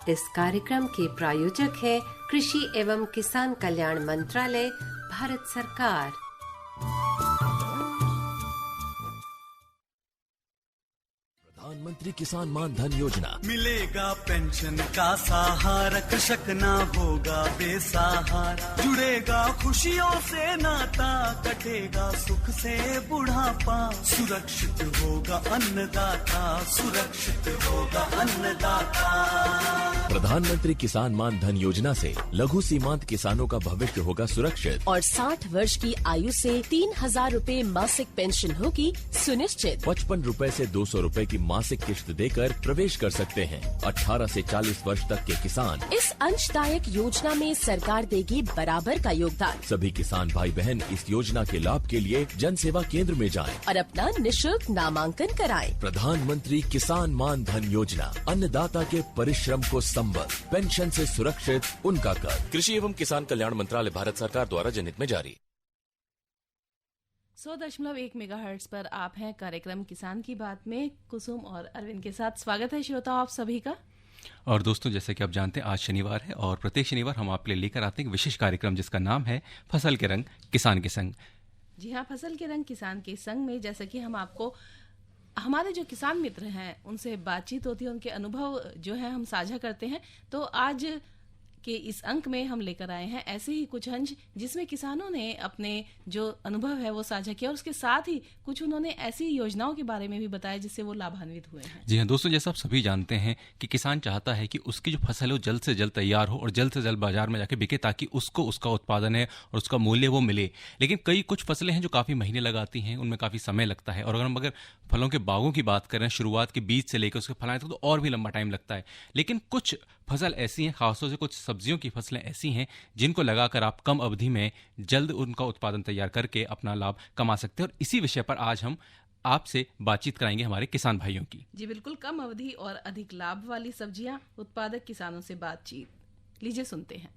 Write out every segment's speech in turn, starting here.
इस कार्यक्रम के प्रायोजक है कृषि एवं किसान कल्याण मंत्रालय, भारत सरकार। प्रधानमंत्री किसान मान धन योजना। मिलेगा पेंशन का सहारा, कृषक ना होगा बेसहारा। जुड़ेगा खुशियों से नाता, कटेगा सुख से बुढ़ापा। सुरक्षित होगा अन्नदाता, सुरक्षित होगा अन्नदाता। प्रधानमंत्री किसान मान धन योजना से लघु सीमांत किसानों का भविष्य होगा सुरक्षित और 60 वर्ष की आयु से 3,000 रूपए मासिक पेंशन होगी सुनिश्चित। 55 रूपए से 200 रूपए की मासिक किश्त देकर प्रवेश कर सकते हैं। 18 से 40 वर्ष तक के किसान इस अंशदायक योजना में सरकार देगी बराबर का योगदान। सभी किसान भाई बहन इस योजना के लाभ के लिए जन सेवा केंद्र में जाएं और अपना निशुल्क नामांकन कराएं। प्रधानमंत्री किसान मान धन योजना, अन्नदाता के परिश्रम को संबल, पेंशन से सुरक्षित उनका कर। कृषि एवं किसान कल्याण मंत्रालय, भारत सरकार द्वारा जनहित में जारी। 100.1 मेगाहर्ट्ज पर आप हैं कार्यक्रम किसान की बात में कुसुम और अरविंद के साथ। स्वागत है श्रोताओं आप सभी का। और दोस्तों, जैसे कि आप जानते हैं आज शनिवार है और प्रत्येक शनिवार हम आपके लिए लेकर आते हैं एक विशेष कार्यक्रम जिसका नाम है फसल के रंग किसान के संग। जी हाँ, फसल के रंग किसान के संग में जैसे कि हम आपको हमारे जो किसान मित्र हैं उनसे बातचीत होती है, उनके अनुभव जो है हम साझा करते हैं। तो आज के इस अंक में हम लेकर आए हैं ऐसे ही कुछ अंश जिसमें किसानों ने अपने जो अनुभव है वो साझा किया और उसके साथ ही कुछ उन्होंने ऐसी योजनाओं के बारे में भी बताया जिससे वो लाभान्वित हुए हैं। जी हाँ दोस्तों, जैसा आप सभी जानते हैं कि किसान चाहता है कि उसकी जो फसल है वो जल्द से जल्द तैयार हो और जल्द से जल्द बाजार में जाके बिके ताकि उसको उसका उत्पादन है और उसका मूल्य वो मिले। लेकिन कुछ फसलें हैं जो काफ़ी महीने लगाती हैं, उनमें काफ़ी समय लगता है। और अगर फलों के बागों की बात करें, शुरुआत के बीज से लेकर उसके फलाने तक तो और भी लंबा टाइम लगता है। लेकिन कुछ फसल ऐसी हैं, खासतौर से कुछ सब्जियों की फसलें ऐसी हैं जिनको लगाकर आप कम अवधि में जल्द उनका उत्पादन तैयार करके अपना लाभ कमा सकते हैं। और इसी विषय पर आज हम आपसे बातचीत कराएंगे हमारे किसान भाइयों की। जी बिल्कुल, कम अवधि और अधिक लाभ वाली सब्जियां, उत्पादक किसानों से बातचीत लीजिए सुनते हैं।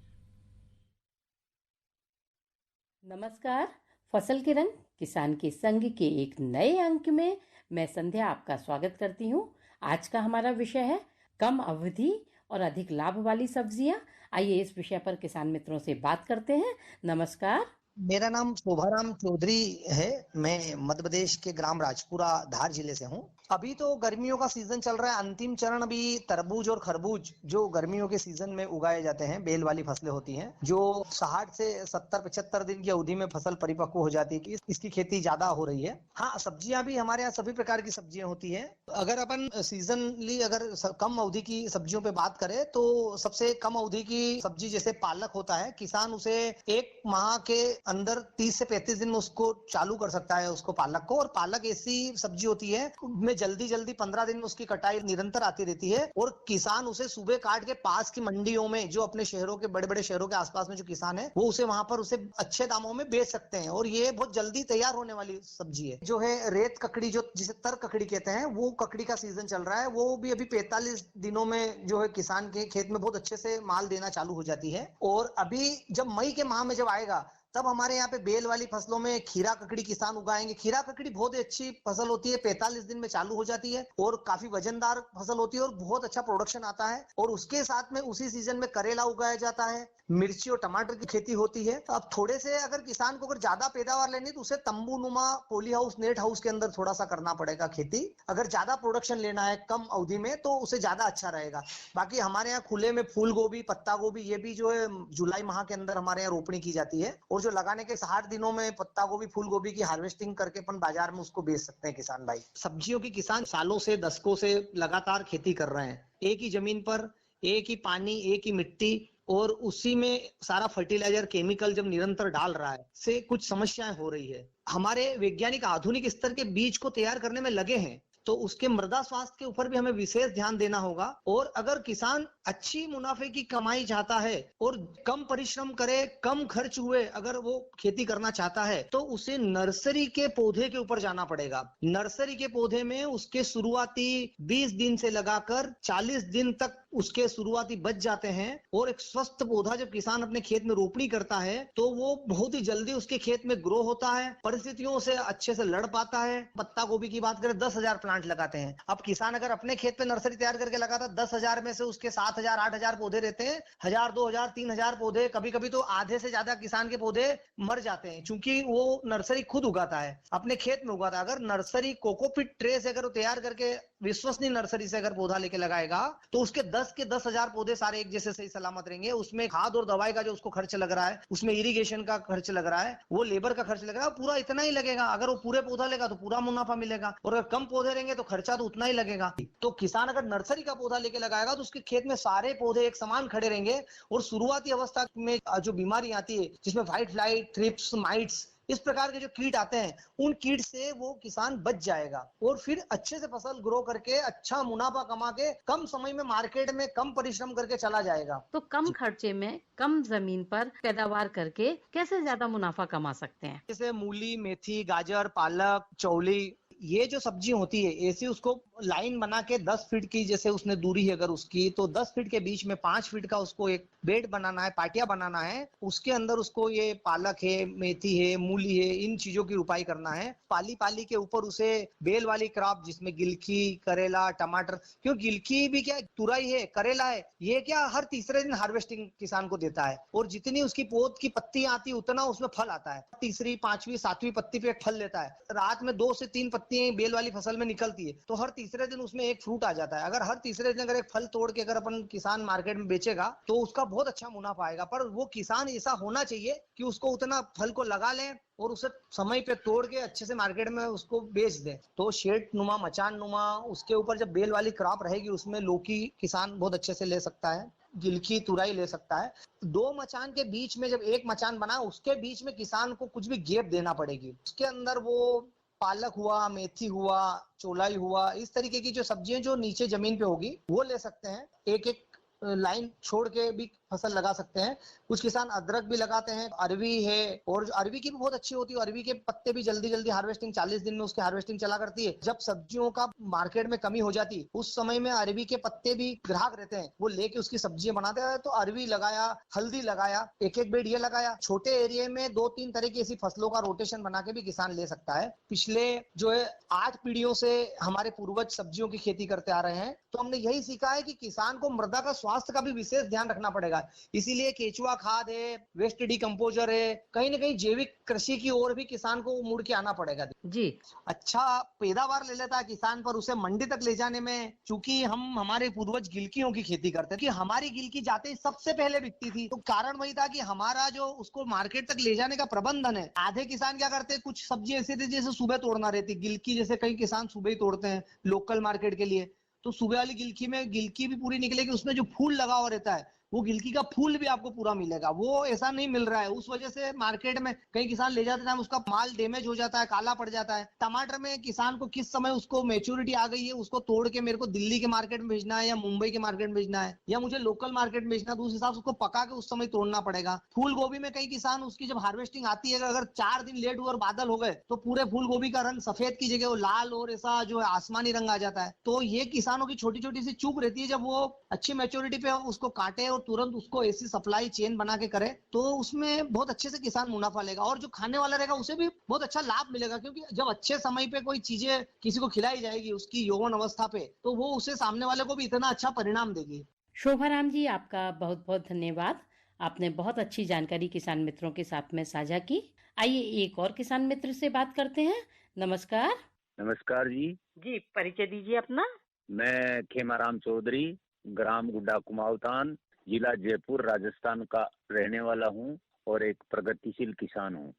नमस्कार, फसल के रंग किसान के संग के एक नए अंक में मैं संध्या आपका स्वागत करती हूँ। आज का हमारा विषय है कम अवधि और अधिक लाभ वाली सब्जियां। आइए इस विषय पर किसान मित्रों से बात करते हैं। नमस्कार। मेरा नाम शोभाराम चौधरी है। मैं मध्य प्रदेश के ग्राम राजपुरा धार जिले से हूँ। अभी तो गर्मियों का सीजन चल रहा है, अंतिम चरण अभी तरबूज और खरबूज जो गर्मियों के सीजन में उगाए जाते हैं, बेल वाली फसलें होती हैं जो 60 से 70-75 दिन की अवधि में फसल परिपक्व हो जाती है। इसकी खेती ज्यादा हो रही है। हाँ, सब्जियां भी हमारे यहाँ सभी प्रकार की सब्जियां होती हैं। अगर अपन सीजनली अगर कम अवधि की सब्जियों पे बात करें तो सबसे कम अवधि की सब्जी जैसे पालक होता है, किसान उसे 1 माह के अंदर 30 से 35 दिन में उसको चालू कर सकता है उसको पालक को। और पालक ऐसी सब्जी होती है में जल्दी 15 दिन में उसकी कटाई निरंतर आती रहती है और किसान उसे सुबह काट के पास की मंडियों में, जो अपने शहरों के बड़े शहरों के आसपास में जो किसान है वो उसे वहां पर उसे अच्छे दामों में बेच सकते हैं। और ये बहुत जल्दी तैयार होने वाली सब्जी है। जो है रेत ककड़ी, जो जिसे तर ककड़ी कहते हैं, वो ककड़ी का सीजन चल रहा है। वो भी अभी 45 दिनों में जो है किसान के खेत में बहुत अच्छे से माल देना चालू हो जाती है। और अभी जब मई के माह में जब आएगा तब हमारे यहाँ पे बेल वाली फसलों में खीरा ककड़ी किसान उगाएंगे। खीरा ककड़ी बहुत अच्छी फसल होती है, 45 दिन में चालू हो जाती है और काफी वजनदार फसल होती है और बहुत अच्छा प्रोडक्शन आता है। और उसके साथ में उसी सीजन में करेला उगाया जाता है, मिर्ची और टमाटर की खेती होती है। अब थोड़े से अगर किसान को अगर ज्यादा पैदावार लेनी तो उसे तंबू नुमा पॉली हाउस, नेट हाउस के अंदर थोड़ा सा करना पड़ेगा खेती। अगर ज्यादा प्रोडक्शन लेना है कम अवधि में तो उसे ज्यादा अच्छा रहेगा। बाकी हमारे यहाँ खुले में फूल गोभी, पत्ता गोभी, ये भी जो है जुलाई माह के अंदर हमारे यहाँ रोपणी की जाती है। और जो लगाने के 60 दिनों में पत्ता गोभी, फूल गोभी की हार्वेस्टिंग करके अपन बाजार में उसको बेच सकते हैं किसान भाई। सब्जियों की किसान सालों से, दशकों से लगातार खेती कर रहे हैं। एक ही जमीन पर एक ही पानी, एक ही मिट्टी और उसी में सारा फर्टिलाइजर, केमिकल जब निरंतर डाल रहा है से कुछ समस्याएं हो रही है। हमारे वैज्ञानिक आधुनिक स्तर के बीज को तैयार करने में लगे हैं तो उसके मृदा स्वास्थ्य के ऊपर भी हमें विशेष ध्यान देना होगा। और अगर किसान अच्छी मुनाफे की कमाई चाहता है और कम परिश्रम करे, कम खर्च हुए अगर वो खेती करना चाहता है तो उसे नर्सरी के पौधे के ऊपर जाना पड़ेगा। नर्सरी के पौधे में उसके शुरुआती 20 दिन से लगाकर 40 दिन तक उसके शुरुआती बच जाते हैं। और एक स्वस्थ पौधा जब किसान अपने खेत में रोपणी करता है तो वो बहुत ही जल्दी उसके खेत में ग्रो होता है, परिस्थितियों से अच्छे से लड़ पाता है। पत्ता गोभी की बात करें, 10,000 प्लांट लगाते हैं। अब किसान अगर अपने खेत पे नर्सरी तैयार करके लगाता, 10,000 में से उसके 7,000 8,000 पौधे रहते हैं, 1,000 2,000 3,000 पौधे, कभी कभी तो आधे से ज्यादा किसान के पौधे मर जाते हैं, क्योंकि वो नर्सरी खुद उगाता है, अपने खेत में उगाता है। अगर नर्सरी कोकोपीट ट्रे से अगर वो तैयार करके विश्वसनीय नर्सरी से अगर पौधा लेके लगाएगा तो उसके 10 के 10,000 पौधे सारे एक जैसे सही सलामत रहेंगे। उसमें खाद और दवाई का जो उसको खर्च लग रहा है, उसमें इरिगेशन का खर्च लग रहा है, वो लेबर का खर्च लग रहा है, पूरा इतना ही लगेगा। अगर वो पूरे पौधा लेगा तो पूरा मुनाफा मिलेगा, और अगर कम पौधे रहेंगे तो खर्चा तो उतना ही लगेगा। तो किसान अगर नर्सरी का पौधा लेके लगाएगा तो उसके खेत में सारे पौधे एक समान खड़े रहेंगे, और शुरुआती अवस्था में जो बीमारी आती है जिसमें व्हाइट फ्लाई, थ्रिप्स, माइट्स, इस प्रकार के जो कीट आते हैं, उन कीट से वो किसान बच जाएगा और फिर अच्छे से फसल ग्रो करके अच्छा मुनाफा कमा के कम समय में मार्केट में कम परिश्रम करके चला जाएगा। तो कम खर्चे में कम जमीन पर पैदावार करके कैसे ज्यादा मुनाफा कमा सकते हैं? जैसे मूली, मेथी, गाजर, पालक, चौली, ये जो सब्जी होती है ऐसी उसको लाइन बना के 10 फीट की जैसे उसने दूरी है अगर उसकी, तो 10 फीट के बीच में 5 फीट का उसको एक बेड बनाना है, पाटिया बनाना है। उसके अंदर उसको ये पालक है, मेथी है, मूली है, इन चीजों की रुपाई करना है। पाली पाली के ऊपर उसे बेल वाली क्रॉप जिसमें गिलकी, करेला, टमाटर, क्यों गिलकी भी क्या तुरई है, करेला है, ये क्या हर तीसरे दिन हार्वेस्टिंग किसान को देता है, और जितनी उसकी पोत की पत्तियां आती उतना उसमें फल आता है। तीसरी, पांचवी, सातवीं पत्ती पे एक फल देता है। रात में 2 से 3 पत्तियां बेल वाली फसल में निकलती है, तो हर तीसरे दिन उसमें एक फ्रूट आ जाता है। अगर हर तीसरे दिन अगर एक फल तोड़ के अगर अपन किसान मार्केट में बेचेगा तो उसका बहुत अच्छा मुनाफा आएगा। पर वो किसान ऐसा होना चाहिए कि उसको उतना फल को लगा ले और उसे समय पे तोड़ के अच्छे से मार्केट में उसको बेच दे। तो शेड नुमा, मचान नुमा, उसके ऊपर जब बेल वाली क्रॉप रहेगी उसमें लौकी किसान बहुत अच्छे से ले सकता है, गिलकी, तुरई ले सकता है। 2 मचान के बीच में जब एक मचान बना उसके बीच में किसान को कुछ भी गैप देना पड़ेगी। उसके अंदर वो पालक हुआ, मेथी हुआ, चौलाई हुआ, इस तरीके की जो सब्जियां जो नीचे जमीन पे होगी वो ले सकते हैं। एक एक लाइन छोड़ के भी फसल लगा सकते हैं। कुछ किसान अदरक भी लगाते हैं, अरवी है, और अरवी की भी बहुत अच्छी होती है। अरवी के पत्ते भी जल्दी जल्दी हार्वेस्टिंग, 40 दिन में उसकी हार्वेस्टिंग चला करती है। जब सब्जियों का मार्केट में कमी हो जाती उस समय में अरवी के पत्ते भी ग्राहक रहते हैं, वो लेके उसकी सब्जियां बनाते हैं। तो अरवी लगाया, हल्दी लगाया, एक एक बेड ये लगाया। छोटे एरिया में 2-3 तरह की ऐसी फसलों का रोटेशन बना के भी किसान ले सकता है। पिछले जो है 8 पीढ़ियों से हमारे पूर्वज सब्जियों की खेती करते आ रहे हैं, तो हमने यही सीखा है कि किसान को मृदा का स्वास्थ्य का भी विशेष ध्यान रखना पड़ेगा। इसीलिए केचुआ खाद है, वेस्ट डिकम्पोजर है, कहीं ना कहीं जैविक कृषि की ओर भी किसान को मुड़ के आना पड़ेगा जी। अच्छा पैदावार ले लेता है किसान, पर उसे मंडी तक ले जाने में, चूंकि हम हमारे पूर्वज गिलकियों की खेती करते हैं कि हमारी गिलकी जाते ही सबसे पहले बिकती थी, तो कारण वही था कि हमारा जो उसको मार्केट तक ले जाने का प्रबंधन है। आधे किसान क्या करते हैं, कुछ सब्जी ऐसी थी जैसे सुबह तोड़ना रहती, गिलकी जैसे कई किसान सुबह ही तोड़ते हैं लोकल मार्केट के लिए, तो सुबह वाली गिलकी में गिलकी भी पूरी निकलेगी, उसमें जो फूल लगा हुआ रहता है वो गिलकी का फूल भी आपको पूरा मिलेगा। वो ऐसा नहीं मिल रहा है, उस वजह से मार्केट में कई किसान ले जाते हैं, उसका माल डैमेज हो जाता है, काला पड़ जाता है। टमाटर में किसान को किस समय उसको मैच्योरिटी आ गई है, उसको तोड़ के मेरे को दिल्ली के मार्केट में भेजना है या मुंबई के मार्केट में भेजना है या मुझे लोकल मार्केट में भेजना है, तो उस हिसाब से उसको पका के उस समय तोड़ना पड़ेगा। फूल गोभी में कई किसान उसकी जब हार्वेस्टिंग आती है, अगर 4 दिन लेट हुआ और बादल हो गए तो पूरे फूल गोभी का रंग सफेद की जगह वो लाल और ऐसा जो है आसमानी रंग आ जाता है। तो ये किसानों की छोटी छोटी सी चूक रहती है, जब वो अच्छी मैच्योरिटी पे उसको काटे और तुरंत उसको सप्लाई चेन बना के करे तो उसमें बहुत अच्छे से किसान मुनाफा लेगा, और जो खाने वाला रहेगा उसे भी बहुत अच्छा लाभ मिलेगा, क्योंकि जब अच्छे समय पे कोई चीजें किसी को खिलाई जाएगी उसकी यौवन अवस्था पे, तो वो उसे सामने वाले को भी इतना अच्छा परिणाम देगी। शोभाराम जी, आपका बहुत बहुत धन्यवाद। आपने बहुत अच्छी जानकारी किसान मित्रों के साथ में साझा की। आइए एक और किसान मित्र से बात करते हैं। नमस्कार। नमस्कार जी। जी, परिचय दीजिए अपना। मैं खेमाराम चौधरी, ग्राम गुड्डा कुमाऊतान, जिला जयपुर, राजस्थान का रहने वाला हूँ और एक प्रगतिशील किसान हूँ।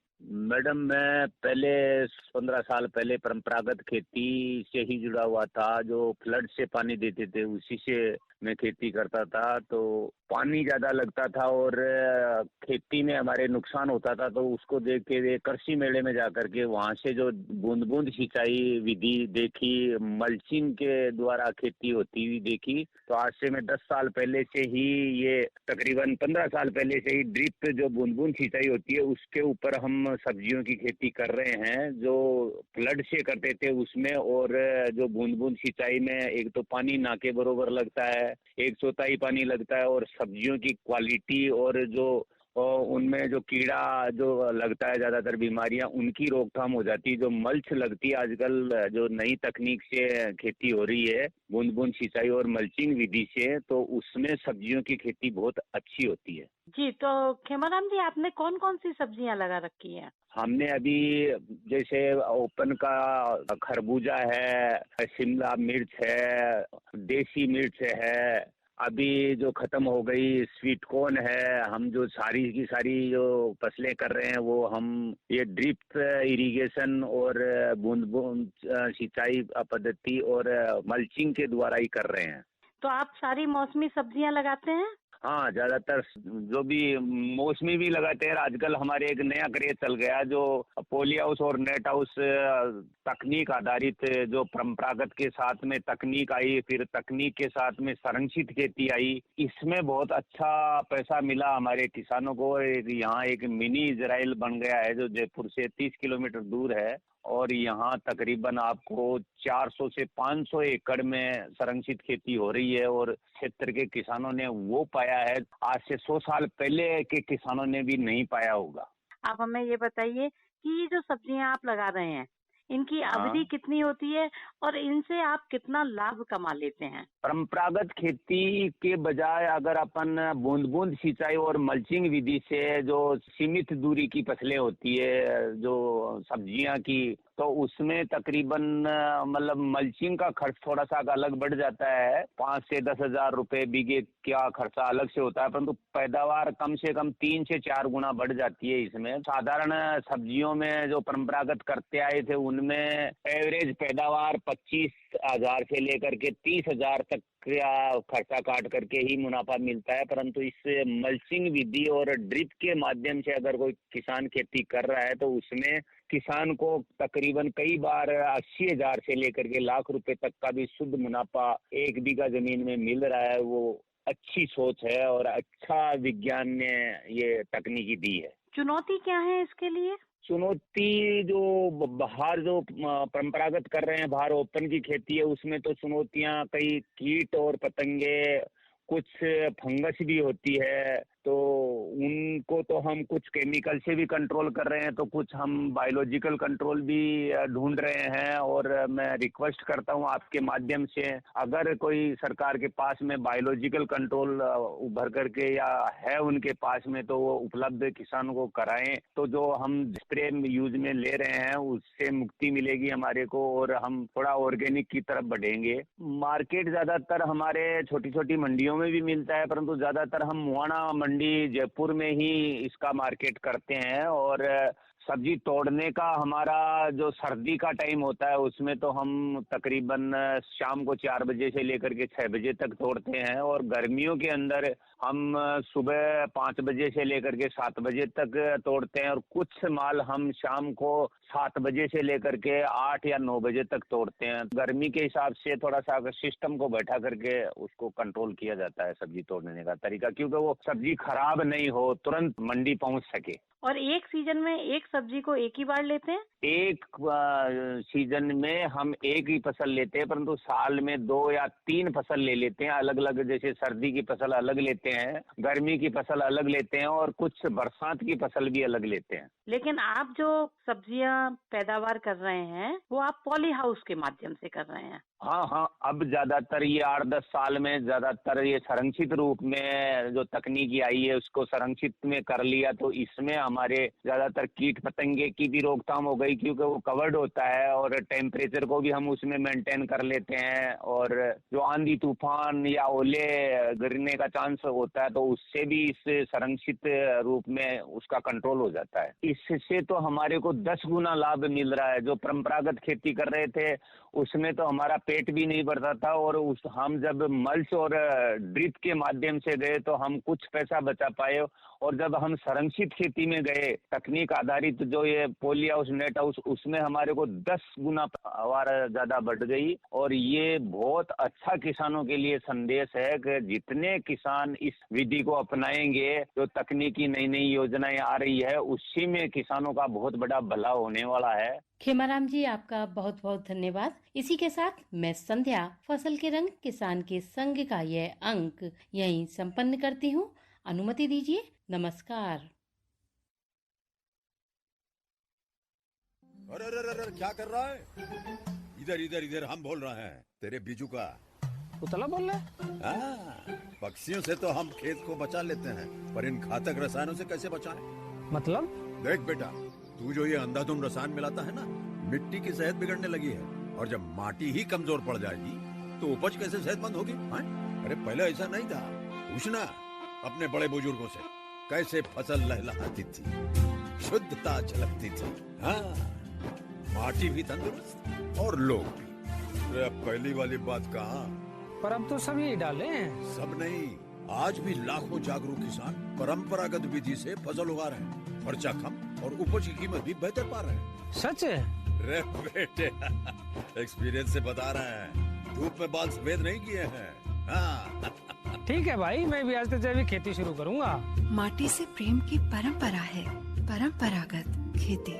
मैडम, मैं पहले 15 साल पहले परंपरागत खेती से ही जुड़ा हुआ था। जो फ्लड से पानी देते थे उसी से मैं खेती करता था, तो पानी ज्यादा लगता था और खेती में हमारे नुकसान होता था। तो उसको देख के कृषि मेले में जाकर के वहां से जो बूंद बूंद सिंचाई विधि देखी, मल्चिंग के द्वारा खेती होती हुई देखी। तो आज से मैं 10 साल पहले से ही, ये तकरीबन 15 साल पहले से ही ड्रिप जो बूंद बूंद सिंचाई होती है उसके ऊपर हम हम सब्जियों की खेती कर रहे हैं, जो फ्लड से करते थे उसमें और जो बूंद बूंद सिंचाई में, एक तो पानी ना के बरोबर लगता है, 1/4 पानी लगता है, और सब्जियों की क्वालिटी और जो उनमें जो कीड़ा जो लगता है, ज्यादातर बीमारियां, उनकी रोकथाम हो जाती है। जो मल्च लगती है आजकल जो नई तकनीक से खेती हो रही है, बूंद बूंद सिंचाई और मल्चिंग विधि से, तो उसमें सब्जियों की खेती बहुत अच्छी होती है। जी, तो खेमाराम जी, आपने कौन कौन सी सब्जियां लगा रखी हैं? हमने अभी जैसे ओपन का खरबूजा है, शिमला मिर्च है, देसी मिर्च है, अभी जो खत्म हो गई स्वीट कॉर्न है। हम जो सारी की सारी जो फसलें कर रहे हैं वो हम ये ड्रिप इरिगेशन और बूंद बूंद सिंचाई पद्धति और मल्चिंग के द्वारा ही कर रहे हैं। तो आप सारी मौसमी सब्जियां लगाते हैं? हाँ, ज्यादातर जो भी मौसमी भी लगाते हैं। आजकल हमारे एक नया क्रेज चल गया जो पॉली हाउस और नेट हाउस तकनीक आधारित, जो परंपरागत के साथ में तकनीक आई, फिर तकनीक के साथ में संरक्षित खेती आई। इसमें बहुत अच्छा पैसा मिला हमारे किसानों को। यहाँ एक मिनी इजराइल बन गया है जो जयपुर से 30 किलोमीटर दूर है, और यहाँ तकरीबन आपको 400 से 500 एकड़ में संरक्षित खेती हो रही है, और क्षेत्र के किसानों ने वो पाया है आज से 100 साल पहले के किसानों ने भी नहीं पाया होगा। आप हमें ये बताइए कि ये जो सब्जियां आप लगा रहे हैं, इनकी अवधि कितनी होती है और इनसे आप कितना लाभ कमा लेते हैं? परंपरागत खेती के बजाय अगर अपन बूंद बूंद सिंचाई और मल्चिंग विधि से जो सीमित दूरी की फसलें होती है जो सब्जियां की, तो उसमें तकरीबन मतलब मल्चिंग का खर्च थोड़ा सा अलग बढ़ जाता है। 5 से 10 हजार रुपए बीघे का खर्चा अलग से होता है, परंतु पैदावार कम से कम 3 से 4 गुना बढ़ जाती है इसमें। साधारण सब्जियों में जो परंपरागत करते आए थे उनमें एवरेज पैदावार 25,000 से लेकर के 30,000 तक का खर्चा काट करके ही मुनाफा मिलता है। परंतु इस मल्चिंग विधि और ड्रिप के माध्यम से अगर कोई किसान खेती कर रहा है तो उसमें किसान को तकरीबन कई बार 80,000 से लेकर के लाख रुपए तक का भी शुद्ध मुनाफा 1 बीघा जमीन में मिल रहा है। वो अच्छी सोच है और अच्छा विज्ञान ने ये तकनीकी दी है। चुनौती क्या है इसके लिए? चुनौती जो बाहर जो परंपरागत कर रहे हैं, बाहर ओपन की खेती है, उसमें तो चुनौतियां कई कीट और पतंगे, कुछ फंगस भी होती है, तो उनको तो हम कुछ केमिकल से भी कंट्रोल कर रहे हैं, तो कुछ हम बायोलॉजिकल कंट्रोल भी ढूंढ रहे हैं। और मैं रिक्वेस्ट करता हूं आपके माध्यम से, अगर कोई सरकार के पास में बायोलॉजिकल कंट्रोल उभर करके या है उनके पास में, तो वो उपलब्ध किसानों को कराएं, तो जो हम स्प्रे यूज में ले रहे हैं उससे मुक्ति मिलेगी हमारे को, और हम थोड़ा ऑर्गेनिक की तरफ बढ़ेंगे। मार्केट ज्यादातर हमारे छोटी छोटी मंडियों में भी मिलता है, परंतु ज्यादातर हम मुआना मंडी जयपुर में ही इसका मार्केट करते हैं। और सब्जी तोड़ने का हमारा जो सर्दी का टाइम होता है उसमें तो हम तकरीबन शाम को 4 बजे से लेकर के 6 बजे तक तोड़ते हैं, और गर्मियों के अंदर हम सुबह 5 बजे से लेकर के 7 बजे तक तोड़ते हैं, और कुछ माल हम शाम को 7 बजे से लेकर के 8 या 9 बजे तक तोड़ते हैं। गर्मी के हिसाब से थोड़ा सा सिस्टम को बैठा करके उसको कंट्रोल किया जाता है सब्जी तोड़ने का तरीका, क्योंकि वो सब्जी खराब नहीं हो, तुरंत मंडी पहुंच सके। और एक सीजन में एक सब्जी को एक ही बार लेते हैं? एक सीजन में हम एक ही फसल लेते हैं, परंतु साल में 2 या 3 फसल ले लेते हैं अलग अलग। जैसे सर्दी की फसल अलग लेते हैं, गर्मी की फसल अलग लेते हैं, और कुछ बरसात की फसल भी अलग लेते हैं। लेकिन आप जो सब्जियां पैदावार कर रहे हैं वो आप पॉली हाउस के माध्यम से कर रहे हैं? हाँ, अब ज्यादातर ये 8-10 साल में ज्यादातर ये संरक्षित रूप में जो तकनीकी आई है उसको संरक्षित में कर लिया, तो इसमें हमारे ज्यादातर कीट पतंगे की भी रोकथाम हो गई, क्योंकि वो कवर्ड होता है, और टेम्परेचर को भी हम उसमें मेंटेन कर लेते हैं। और जो आंधी तूफान या ओले गिरने का चांस होता है तो उससे भी इस संरक्षित रूप में उसका कंट्रोल हो जाता है। इससे तो हमारे को 10 गुना लाभ मिल रहा है। जो परंपरागत खेती कर रहे थे उसमें तो हमारा पेट भी नहीं भरता था। और उस हम जब मल्च और ड्रिप के माध्यम से गए तो हम कुछ पैसा बचा पाए। और जब हम संरक्षित खेती में गए, तकनीक आधारित जो ये पॉली हाउस, नेट हाउस, उसमें हमारे को 10 गुना पैदावार ज्यादा बढ़ गई। और ये बहुत अच्छा किसानों के लिए संदेश है कि जितने किसान इस विधि को अपनाएंगे, जो तकनीकी नई नई योजनाएं आ रही है, उसी में किसानों का बहुत बड़ा भला होने वाला है। खेमाराम जी, आपका बहुत बहुत धन्यवाद। इसी के साथ मैं संध्या फसल के रंग किसान के संग का यह अंक यहीं संपन्न करती हूँ। अनुमति दीजिए। नमस्कार। अरे अरे अरे, क्या कर रहा है? इधर इधर इधर, हम बोल रहे हैं तेरे बीजू का। उतला बोल रहे? हाँ, पक्षियों से तो हम खेत को बचा लेते हैं, पर इन घातक रसायनों से कैसे बचाएं? मतलब? देख बेटा, तू जो ये अंधाधुंध रसायन मिलाता है ना, मिट्टी की सेहत बिगड़ने लगी है। और जब माटी ही कमजोर पड़ जाएगी तो उपज कैसे सेहतमंद होगी? हाँ? अरे पहले ऐसा नहीं था। पूछना अपने बड़े बुजुर्गों से, कैसे फसल लहलहाती थी, शुद्धता झलकती थी। हाँ, माटी भी तंदुरुस्त और लोग भी। अरे अब पहली वाली बात कहाँ? पर अब तो सभी डाले हैं। सब नहीं, आज भी लाखों जागरूक किसान परंपरागत विधि से फसल उगा रहे हैं। खर्चा कम और उपज की कीमत भी बेहतर पा रहे हैं। सच है? रे बेटे, एक्सपीरियंस से बता रहे हैं, धूप में बाल सफेद नहीं किए हैं। हाँ। ठीक है भाई, मैं भी आज से जैविक खेती शुरू करूंगा। माटी से प्रेम की परंपरा है, परंपरागत खेती।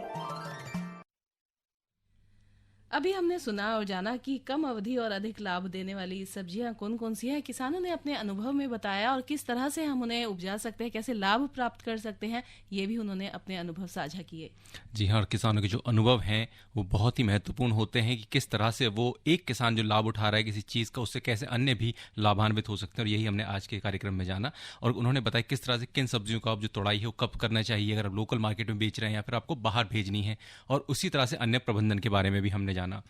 अभी हमने सुना और जाना कि कम अवधि और अधिक लाभ देने वाली सब्जियां कौन कौन सी हैं। किसानों ने अपने अनुभव में बताया और किस तरह से हम उन्हें उपजा सकते हैं, कैसे लाभ प्राप्त कर सकते हैं, ये भी उन्होंने अपने अनुभव साझा किए। जी हाँ, और किसानों के जो अनुभव हैं वो बहुत ही महत्वपूर्ण होते हैं कि किस तरह से वो एक किसान जो लाभ उठा रहा है किसी चीज़ का, उससे कैसे अन्य भी लाभान्वित हो सकते हैं। और यही हमने आज के कार्यक्रम में जाना। और उन्होंने बताया किस तरह से किन सब्जियों का आप जो तोड़ाई है वो कब करना चाहिए, अगर आप लोकल मार्केट में बेच रहे हैं या फिर आपको बाहर भेजनी है। और उसी तरह से अन्य प्रबंधन के बारे में भी हमने जाना।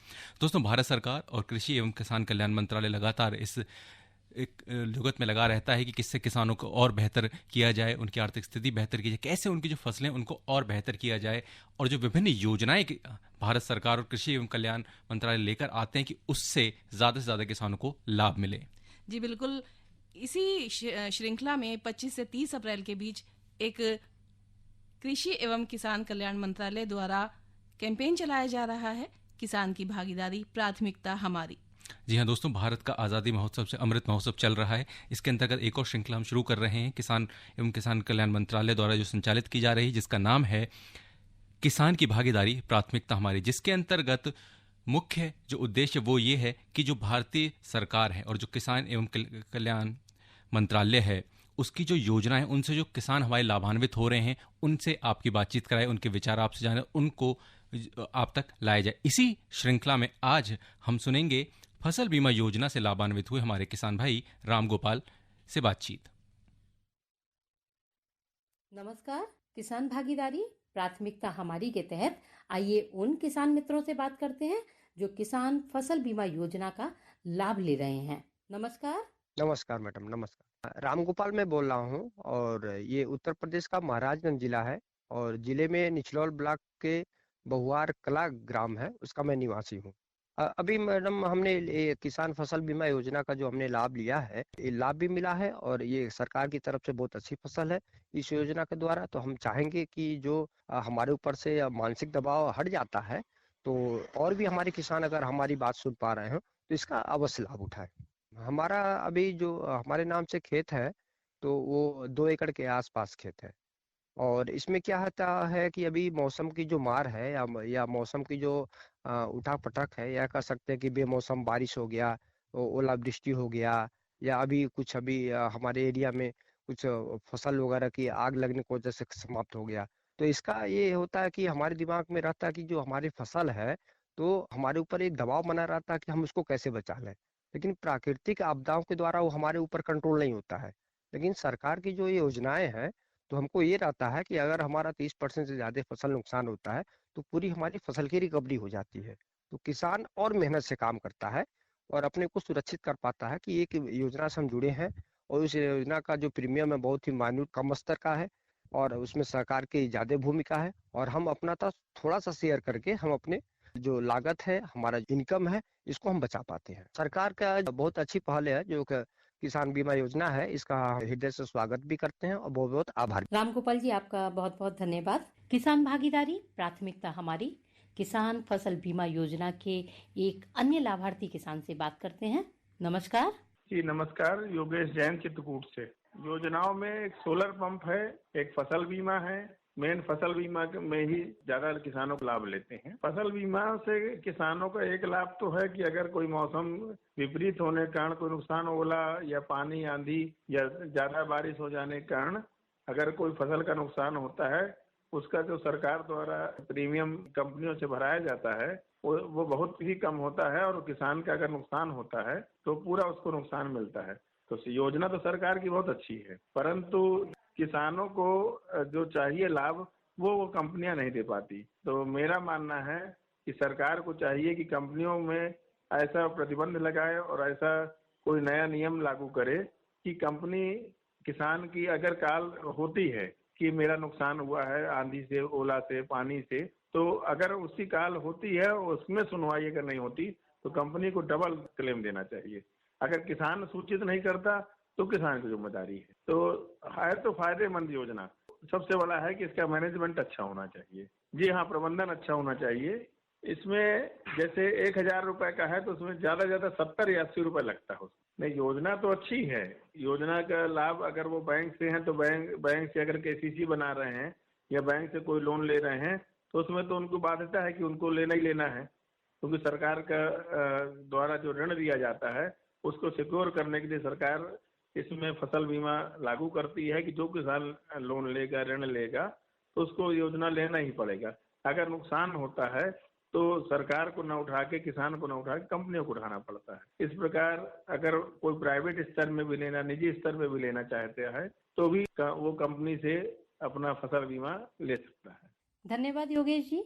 दोस्तों, भारत सरकार और कृषि एवं किसान कल्याण मंत्रालय लगातार इस एक जुगत में लगा रहता है कि किससे किसानों को और बेहतर किया जाए, उनकी आर्थिक स्थिति बेहतर की जाए, कैसे उनकी जो फसलें उनको और बेहतर किया जाए, और जो विभिन्न योजनाएं भारत सरकार और कृषि एवं कल्याण मंत्रालय लेकर आते हैं कि उससे ज़्यादा से ज़्यादा किसानों को लाभ मिले। जी बिल्कुल। इसी श्रृंखला में 25 से 30 अप्रैल के बीच एक कृषि एवं किसान कल्याण मंत्रालय द्वारा कैंपेन चलाया जा रहा है, किसान की भागीदारी प्राथमिकता हमारी। जी हाँ दोस्तों, भारत का आज़ादी महोत्सव से अमृत महोत्सव चल रहा है। इसके अंतर्गत एक और श्रृंखला हम शुरू कर रहे हैं, किसान एवं किसान कल्याण मंत्रालय द्वारा जो संचालित की जा रही है, जिसका नाम है किसान की भागीदारी प्राथमिकता हमारी। जिसके अंतर्गत मुख्य जो उद्देश्य वो ये है कि जो भारतीय सरकार है और जो किसान एवं कल्याण मंत्रालय है, उसकी जो योजनाएं, उनसे जो किसान हमारे लाभान्वित हो रहे हैं, उनसे आपकी बातचीत कराए, उनके विचार आपसे जाने, उनको आप तक लाया जाए। इसी श्रृंखला में आज हम सुनेंगे फसल बीमा योजना से लाभान्वित हुए हमारे किसान भाई राम गोपाल से बातचीत। नमस्कार। किसान भागीदारी प्राथमिकता हमारी के तहत आइए उन किसान मित्रों से बात करते हैं जो किसान फसल बीमा योजना का लाभ ले रहे हैं। नमस्कार। नमस्कार मैडम, नमस्कार। राम गोपाल मैं बोल रहा हूँ और ये उत्तर प्रदेश का महाराजगंज जिला है और जिले में निचलौल ब्लॉक के बहुआर कला ग्राम है, उसका मैं निवासी हूँ। अभी मैडम हमने ये किसान फसल बीमा योजना का जो हमने लाभ लिया है, ये लाभ भी मिला है और ये सरकार की तरफ से बहुत अच्छी फसल है इस योजना के द्वारा। तो हम चाहेंगे कि जो हमारे ऊपर से मानसिक दबाव हट जाता है, तो और भी हमारे किसान अगर हमारी बात सुन पा रहे हो तो इसका अवश्य लाभ उठाएं। हमारा अभी जो हमारे नाम से खेत है तो वो 2 एकड़ के आसपास खेत है और इसमें क्या होता है कि अभी मौसम की जो मार है या मौसम की जो उठा पटक है, या कह सकते हैं कि बेमौसम बारिश हो गया, ओलावृष्टि हो गया, या अभी हमारे एरिया में कुछ फसल वगैरह की आग लगने की वजह से समाप्त हो गया। तो इसका ये होता है कि हमारे दिमाग में रहता है कि जो हमारी फसल है तो हमारे ऊपर एक दबाव बना रहता है कि हम उसको कैसे बचा लें। लेकिन प्राकृतिक आपदाओं के द्वारा वो हमारे ऊपर कंट्रोल नहीं होता है। लेकिन सरकार की जो ये योजनाएं हैं तो हमको ये रहता है कि अगर हमारा 30% से ज़्यादा फसल नुकसान होता है तो पूरी हमारी फसल की रिकवरी हो जाती है। तो किसान और मेहनत से काम करता है और अपने को सुरक्षित कर पाता है कि एक योजना से हम जुड़े हैं और उस योजना का जो प्रीमियम है बहुत ही माइन्यूट कम स्तर का है और उसमें सरकार की ज़्यादा भूमिका है और हम अपना थोड़ा सा शेयर करके हम अपने जो लागत है, हमारा इनकम है, इसको हम बचा पाते हैं। सरकार का बहुत अच्छी पहल है जो किसान बीमा योजना है, इसका हृदय से स्वागत भी करते हैं और बहुत बहुत आभार। रामगोपाल जी, आपका बहुत बहुत धन्यवाद। किसान भागीदारी प्राथमिकता हमारी किसान फसल बीमा योजना के एक अन्य लाभार्थी किसान से बात करते हैं। नमस्कार जी। नमस्कार, योगेश जैन चित्रकूट से। योजनाओं में एक सोलर पंप है, एक फसल बीमा है। मेन फसल बीमा में ही ज्यादा किसानों को लाभ लेते हैं। फसल बीमा से किसानों का एक लाभ तो है कि अगर कोई मौसम विपरीत होने के कारण कोई नुकसान, ओला या पानी, आंधी या ज्यादा बारिश हो जाने के कारण अगर कोई फसल का नुकसान होता है, उसका जो सरकार द्वारा प्रीमियम कंपनियों से भराया जाता है वो बहुत ही कम होता है, और किसान का अगर नुकसान होता है तो पूरा उसको नुकसान मिलता है। तो योजना तो सरकार की बहुत अच्छी है, परंतु किसानों को जो चाहिए लाभ वो कंपनियां नहीं दे पाती। तो मेरा मानना है कि सरकार को चाहिए कि कंपनियों में ऐसा प्रतिबंध लगाए और ऐसा कोई नया नियम लागू करे कि कंपनी किसान की अगर काल होती है कि मेरा नुकसान हुआ है आंधी से, ओला से, पानी से, तो अगर उसकी काल होती है उसमें सुनवाई अगर नहीं होती तो कंपनी को डबल क्लेम देना चाहिए। अगर किसान सूचित नहीं करता तो किसान की जिम्मेदारी है। तो है तो फायदेमंद योजना। सबसे बड़ा है कि इसका मैनेजमेंट अच्छा होना चाहिए। जी हाँ, प्रबंधन अच्छा होना चाहिए। इसमें जैसे 1,000 रुपए का है तो उसमें ज्यादा ज्यादा 70 या 80 रुपए लगता है। नहीं, योजना तो अच्छी है। योजना का लाभ अगर वो बैंक से हैं तो बैंक से अगर केसीसी बना रहे हैं या बैंक से कोई लोन ले रहे हैं तो उसमें तो उनको बाध्यता है कि उनको लेना ही लेना है, क्योंकि सरकार का द्वारा जो ऋण दिया जाता है उसको सिक्योर करने के लिए सरकार इसमें फसल बीमा लागू करती है कि जो किसान लोन लेगा, ऋण लेगा, तो उसको योजना लेना ही पड़ेगा। अगर नुकसान होता है तो सरकार को न उठा के, किसान को न उठा के कंपनियों को उठाना पड़ता है। इस प्रकार अगर कोई प्राइवेट स्तर में भी लेना, निजी स्तर में भी लेना चाहते हैं तो भी वो कंपनी से अपना फसल बीमा ले सकता है। धन्यवाद योगेश जी।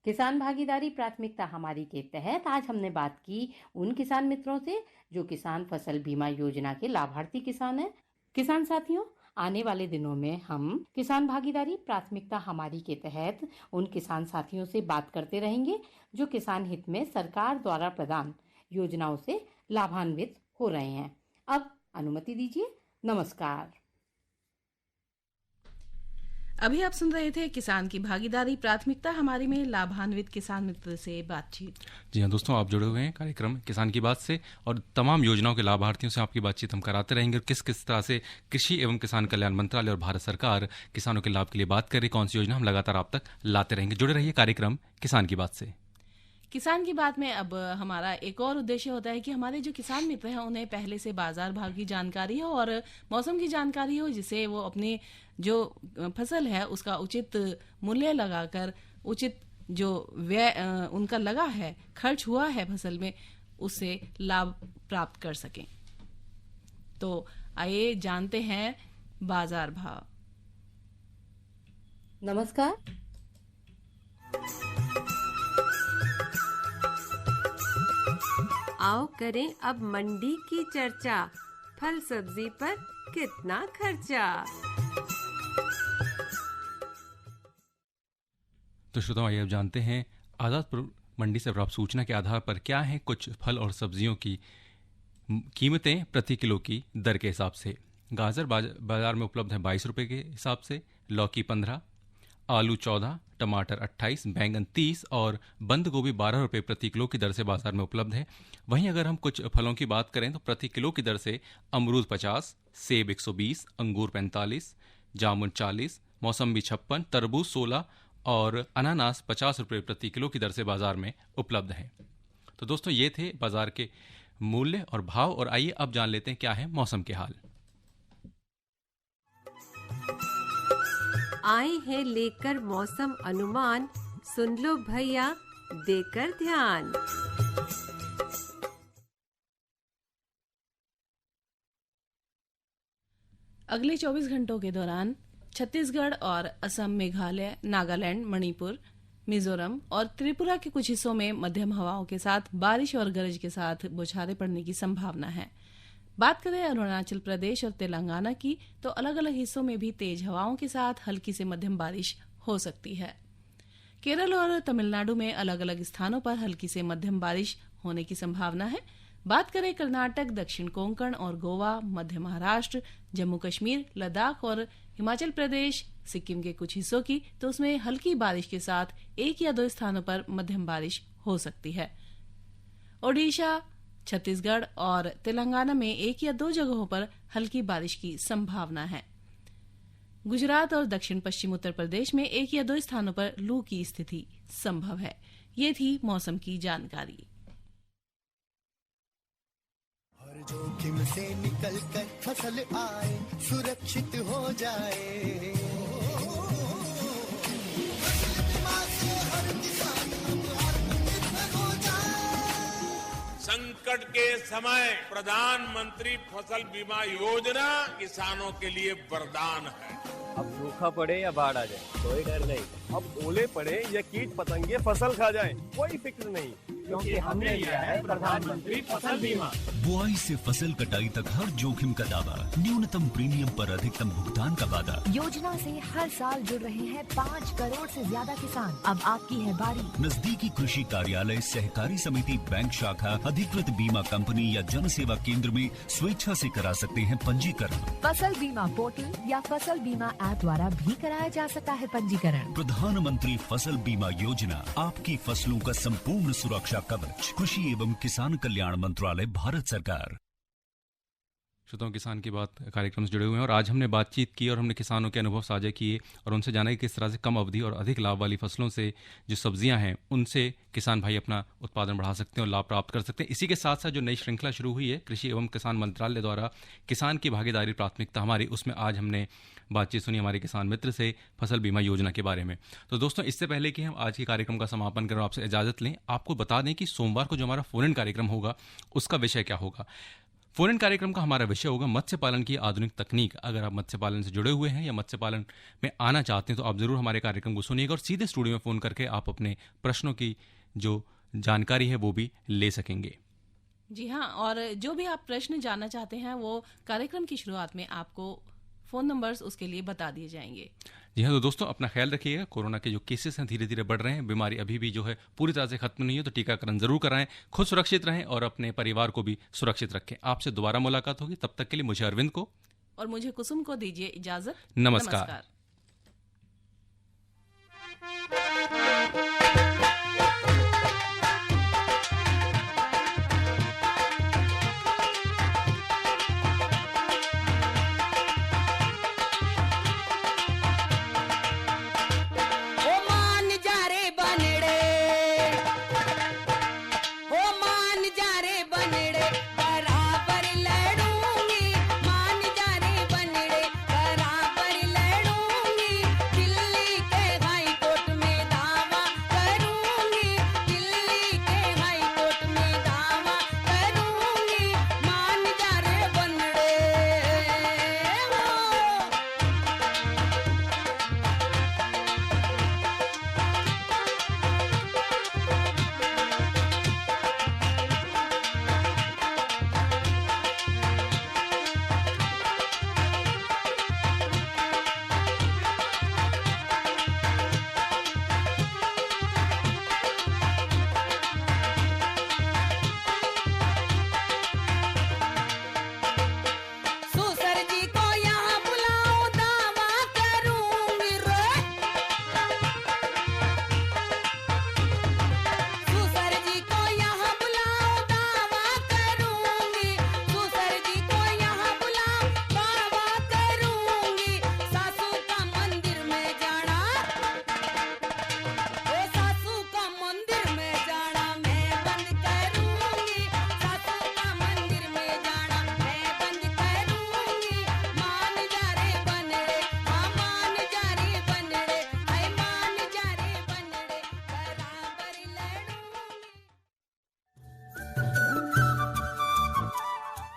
किसान भागीदारी प्राथमिकता हमारी के तहत आज हमने बात की उन किसान मित्रों से जो किसान फसल बीमा योजना के लाभार्थी किसान हैं। किसान साथियों, आने वाले दिनों में हम किसान भागीदारी प्राथमिकता हमारी के तहत उन किसान साथियों से बात करते रहेंगे जो किसान हित में सरकार द्वारा प्रदान योजनाओं से लाभान्वित हो रहे हैं। अब अनुमति दीजिए। नमस्कार। अभी आप सुन रहे थे किसान की भागीदारी प्राथमिकता हमारी में लाभान्वित किसान मित्र से बातचीत। जी हाँ दोस्तों, आप जुड़े हुए हैं कार्यक्रम किसान की बात से और तमाम योजनाओं के लाभार्थियों से आपकी बातचीत हम कराते रहेंगे। और किस किस तरह से कृषि एवं किसान कल्याण मंत्रालय और भारत सरकार किसानों के लाभ के लिए बात कर रही, कौन सी योजना हम लगातार आप तक लाते रहेंगे। जुड़े रहिए कार्यक्रम किसान की बात से। किसान की बात में अब हमारा एक और उद्देश्य होता है कि हमारे जो किसान मित्र हैं उन्हें पहले से बाजार भाव की जानकारी हो और मौसम की जानकारी हो, जिससे वो अपनी जो फसल है उसका उचित मूल्य लगाकर उचित जो व्यय उनका लगा है, खर्च हुआ है फसल में, उससे लाभ प्राप्त कर सकें। तो आइए जानते हैं बाजार भाव। नमस्कार। आओ करें अब मंडी की चर्चा, फल सब्जी पर कितना खर्चा। तो श्रोताओं, आइए अब जानते हैं आजादपुर मंडी से प्राप्त सूचना के आधार पर क्या है कुछ फल और सब्जियों की कीमतें प्रति किलो की दर के हिसाब से। गाजर बाजार में उपलब्ध है 22 रुपये के हिसाब से, लौकी 15, आलू 14, टमाटर 28, बैंगन 30 और बंद गोभी 12 रुपये प्रति किलो की दर से बाजार में उपलब्ध है। वहीं अगर हम कुछ फलों की बात करें तो प्रति किलो की दर से अमरूद 50, सेब 120, अंगूर 45, जामुन 40, मौसम्बी 56, तरबूज 16 और अनानास 50 रुपये प्रति किलो की दर से बाजार में उपलब्ध है। तो दोस्तों, ये थे बाजार के मूल्य और भाव। और आइए अब जान लेते हैं क्या है मौसम के हाल। आए हैं लेकर मौसम अनुमान, सुन लो भैया देकर ध्यान। अगले 24 घंटों के दौरान छत्तीसगढ़ और असम, मेघालय, नागालैंड, मणिपुर, मिजोरम और त्रिपुरा के कुछ हिस्सों में मध्यम हवाओं के साथ बारिश और गरज के साथ बौछारें पड़ने की संभावना है। बात करें अरुणाचल प्रदेश और तेलंगाना की, तो अलग अलग हिस्सों में भी तेज हवाओं के साथ हल्की से मध्यम बारिश हो सकती है। केरल और तमिलनाडु में अलग अलग स्थानों पर हल्की से मध्यम बारिश होने की संभावना है। बात करें कर्नाटक, दक्षिण कोंकण और गोवा, मध्य महाराष्ट्र, जम्मू कश्मीर, लद्दाख और हिमाचल प्रदेश, सिक्किम के कुछ हिस्सों की, तो उसमें हल्की बारिश के साथ 1 या 2 स्थानों पर मध्यम बारिश हो सकती है। ओडिशा, छत्तीसगढ़ और तेलंगाना में 1 या 2 जगहों पर हल्की बारिश की संभावना है। गुजरात और दक्षिण पश्चिम उत्तर प्रदेश में 1 या 2 स्थानों पर लू की स्थिति संभव है। ये थी मौसम की जानकारी। हर जोखिम से निकल कर फसल आए, सुरक्षित हो जाए, बीमा से हर किसान अब आत्मनिर्भर हो जाए। संकट के समय प्रधानमंत्री फसल बीमा योजना किसानों के लिए वरदान है। अब सूखा पड़े या बाढ़ आ जाए कोई डर नहीं, अब ओले पड़े या कीट पतंगे फसल खा जाए कोई फिक्र नहीं, क्योंकि हमने लिया है प्रधानमंत्री फसल बीमा। बुआई से फसल कटाई तक हर जोखिम का दावा, न्यूनतम प्रीमियम पर अधिकतम भुगतान का वादा। योजना से हर साल जुड़ रहे हैं 5 करोड़ से ज्यादा किसान। अब आपकी है बारी। नजदीकी कृषि कार्यालय, सहकारी समिति, बैंक शाखा, अधिकृत बीमा कंपनी या जन सेवा केंद्र में स्वेच्छा से करा सकते हैं पंजीकरण। फसल बीमा पोर्टल या फसल बीमा ऐप द्वारा भी कराया जा सकता है पंजीकरण। प्रधानमंत्री फसल बीमा योजना, आपकी फसलों का संपूर्ण सुरक्षा कवच। कृषि एवं किसान कल्याण मंत्रालय, भारत सरकार। श्रोताओं, किसान की बात कार्यक्रम से जुड़े हुए हैं और आज हमने बातचीत की और हमने किसानों के अनुभव साझा किए और उनसे जाना कि किस तरह से कम अवधि और अधिक लाभ वाली फसलों से जो सब्जियां हैं उनसे किसान भाई अपना उत्पादन बढ़ा सकते हैं और लाभ प्राप्त कर सकते हैं। इसी के साथ साथ जो नई श्रृंखला शुरू हुई है कृषि एवं किसान मंत्रालय द्वारा, किसान की भागीदारी प्राथमिकता हमारी, उसमें आज हमने बातचीत सुनी हमारे किसान मित्र से फसल बीमा योजना के बारे में। तो दोस्तों, इससे पहले कि हम आज के कार्यक्रम का समापन करें, आपसे इजाजत लें, आपको बता दें कि सोमवार को जो हमारा फोन इन कार्यक्रम होगा उसका विषय क्या होगा। फोन इन कार्यक्रम का हमारा विषय होगा मत्स्य पालन की आधुनिक तकनीक। अगर आप मत्स्य पालन से जुड़े हुए हैं या मत्स्य पालन में आना चाहते हैं तो आप जरूर हमारे कार्यक्रम को सुनिएगा और सीधे स्टूडियो में फोन करके आप अपने प्रश्नों की जो जानकारी है वो भी ले सकेंगे। जी हाँ, और जो भी आप प्रश्न जानना चाहते हैं वो कार्यक्रम की शुरुआत में आपको फोन नंबर्स उसके लिए बता दिए जाएंगे। जी हाँ, तो दोस्तों अपना ख्याल रखिएगा। कोरोना के जो केसेस हैं धीरे धीरे बढ़ रहे हैं, बीमारी अभी भी जो है पूरी तरह से खत्म नहीं है, तो टीकाकरण जरूर कराएं, खुद सुरक्षित रहें और अपने परिवार को भी सुरक्षित रखें। आपसे दोबारा मुलाकात होगी, तब तक के लिए मुझे अरविंद को और मुझे कुसुम को दीजिए इजाजत। नमस्कार।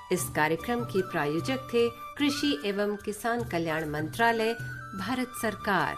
इस कार्यक्रम के प्रायोजक थे कृषि एवं किसान कल्याण मंत्रालय, भारत सरकार।